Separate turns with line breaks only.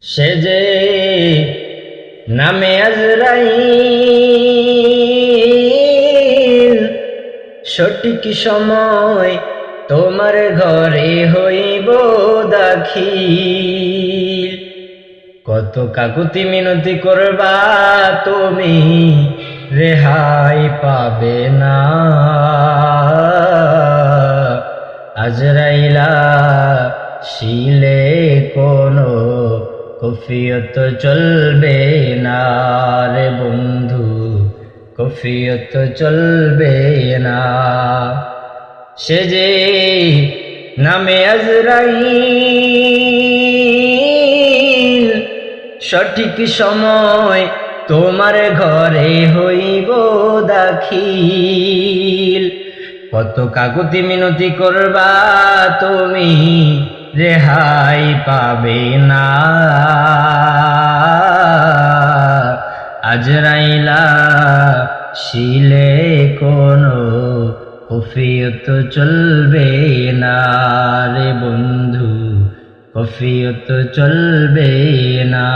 সে যে নামে আজরাইল, সঠিক সময় তোমার ঘরে হইব দাখিল। কত কাকুতি মিনতি করবা তুমি, রেহাই পাবে না। আজরাইলা শিলে কোনো কফিয়ত চলবে না রে বন্ধু, কফিয়ত চলবে না। সে যে নামে আজরাইল, সঠিক সময় তোমার ঘরে হইব দাখিল। কত কাকুতি মিনতি করবা তুমি, রেহাই পাবে না। আজরাইলা শিলে কোনো কফিয়ত চলবে না রে বন্ধু, কফিয়ত চলবে না।